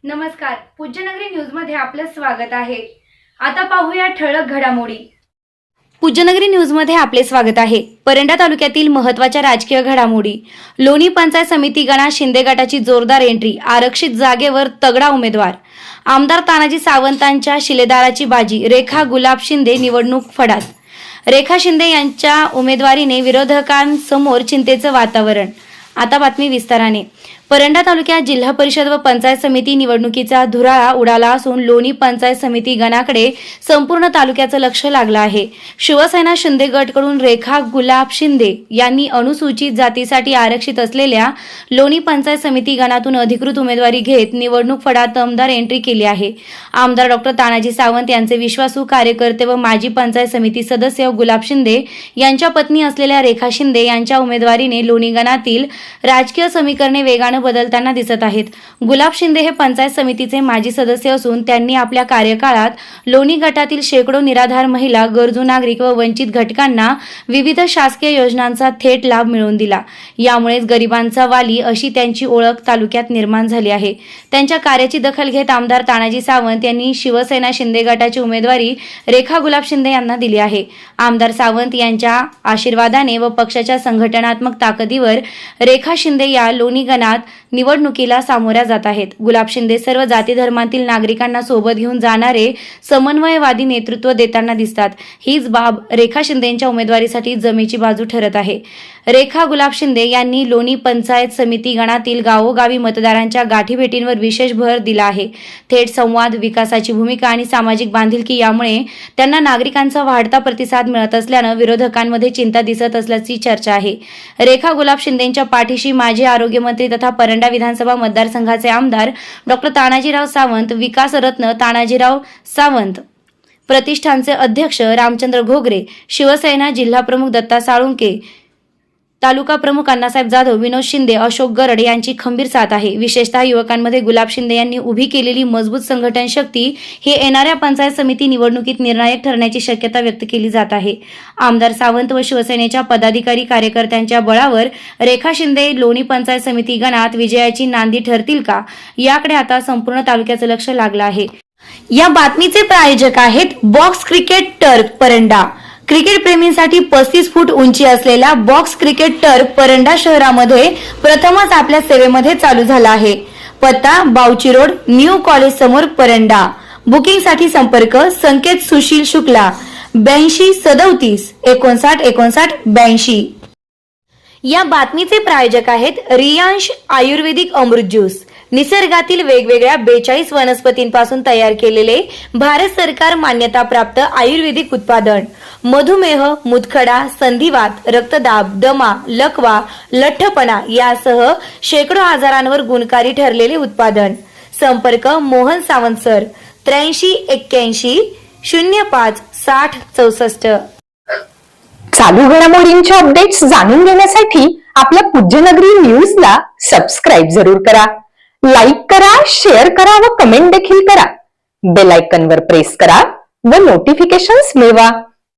नमस्कार, पूज्यनगरी न्यूज मध्ये आपलं स्वागत आहे। आता पाहूया ठळक घडामोडी। पूज्यनगरी न्यूज मध्ये आपले स्वागत आहे। परंडा तालुक्यातील महत्त्वाच्या राजकीय घडामोडी। लोणी पंचायत समिती गणात शिंदे गटाची जोरदार एंट्री, आरक्षित जागेवर तगडा उमेदवार। आमदार तानाजी सावंतांच्या शिलेदाराची बाजी, रेखा गुलाब शिंदे निवडणूक फडात। रेखा शिंदे यांच्या उमेदवारीने विरोधकांसमोर चिंतेचं वातावरण। आता बातमी विस्ताराने। परंडा तालुक्यात जिल्हा परिषद व पंचायत समिती निवडणुकीचा धुराळा उडाला असून लोणी पंचायत समिती गणाकडे संपूर्ण तालुक्याचं लक्ष लागलं आहे। शिवसेना शिंदे गटकडून रेखा गुलाब शिंदे यांनी अनुसूचित जातीसाठी आरक्षित असलेल्या लोणी पंचायत समिती गणातून अधिकृत उमेदवारी घेत निवडणूक फडात दमदार एंट्री केली आहे। आमदार डॉक्टर तानाजी सावंत यांचे विश्वासू कार्यकर्ते व माजी पंचायत समिती सदस्य गुलाब शिंदे यांच्या पत्नी असलेल्या रेखा शिंदे यांच्या उमेदवारीने लोणी गणातील राजकीय समीकरणे वेगाने बदलताना दिसत आहेत। गुलाब शिंदे हे पंचायत समितीचे माजी सदस्य असून त्यांनी आपल्या कार्यकाळात लोणी गटातील शेकडो निराधार महिला, गरजू नागरिक व वंचित घटकांना विविध शासकीय योजनांचा थेट लाभ मिळवून दिला। यामुळेच गरिबांचा वाली अशी त्यांची ओळख तालुक्यात निर्माण झाली आहे। त्यांच्या कार्याची दखल घेत आमदार तानाजी सावंत यांनी शिवसेना शिंदे गटाची उमेदवारी रेखा गुलाब शिंदे यांना दिली आहे। आमदार सावंत यांच्या आशीर्वादाने व पक्षाच्या संघटनात्मक ताकदीवर रेखा शिंदे या लोणी गणात निवडणुकीला सामोऱ्या जात आहेत। गुलाब शिंदे सर्व जाती धर्मातील नागरिकांना सोबत घेऊन जाणारे समन्वयवादी नेतृत्व देताना दिसतात। हीच बाब रेखा शिंदेंच्या उमेदवारीसाठी जमेची बाजू ठरत आहे। रेखा गुलाब शिंदे यांनी लोणी पंचायत समिती गणातील गावोगावी मतदारांच्या गाठीभेटींवर विशेष भर दिला आहे। थेट संवाद, विकासाची भूमिका आणि सामाजिक बांधिलकी यामुळे त्यांना नागरिकांचा वाढता प्रतिसाद मिळत असल्यानं विरोधकांमध्ये चिंता दिसत असल्याची चर्चा आहे। रेखा गुलाब शिंदेंच्या पाठीशी माजी आरोग्यमंत्री तथा परंडा विधानसभा मतदारसंघाचे आमदार डॉक्टर तानाजीराव सावंत, विकासरत्न तानाजीराव सावंत प्रतिष्ठानचे अध्यक्ष रामचंद्र घोगरे, शिवसेना जिल्हा प्रमुख दत्ता साळुंके, तालुका प्रमुख अण्णासाहेब जाधव, विनोद शिंदे, अशोक गरड यांची खंबीर साथ आहे। विशेषतः युवकांमध्ये गुलाब शिंदे यांनी उभी केलेली मजबूत संघटन शक्ती ही येणाऱ्या पंचायत समिती निवडणुकीत निर्णायक ठरण्याची शक्यता व्यक्त केली जात आहे। आमदार सावंत व शिवसेनेच्या पदाधिकारी कार्यकर्त्यांच्या बळावर रेखा शिंदे लोणी पंचायत समिती गणात विजयाची नांदी ठरतील का, याकडे आता संपूर्ण तालुक्याचं लक्ष लागलं आहे। या बातमीचे प्रायोजक आहेत box cricket turf Paranda. Cricket प्रेमींसाठी 35 फूट उंची असलेला बॉक्स क्रिकेट टर्फ परंडा शहरामध्ये प्रथमच आपल्या सेवेमध्ये चालू झाला आहे। पत्ता बावची रोड, न्यू कॉलेज समोर, परंडा। बुकिंग साठी संपर्क संकेत सुशील शुक्ला 82 37 59 59 82। या बातमीचे प्रायोजक आहेत रियांश आयुर्वेदिक अमृत ज्यूस। निसर्गातील वेगवेगळ्या 42 वनस्पतींपासून तयार केलेले भारत सरकार मान्यताप्राप्त आयुर्वेदिक उत्पादन। मधुमेह, मुतखडा, संधिवात, रक्तदाब, दमा, लकवा, लठ्ठपणा यासह शेकडो आजारांवर गुणकारी ठरलेले उत्पादन। संपर्क मोहन सावंत सर 83 81 05 60 64। चालू घडामोडींचे अपडेट्स जाणून घेण्यासाठी आपल्या पूज्यनगरी न्यूजला सबस्क्राईब जरूर करा, लाईक करा, शेअर करा व कमेंट देखील करा। बेल आयकॉनवर प्रेस करा व नोटिफिकेशन्स मिळवा।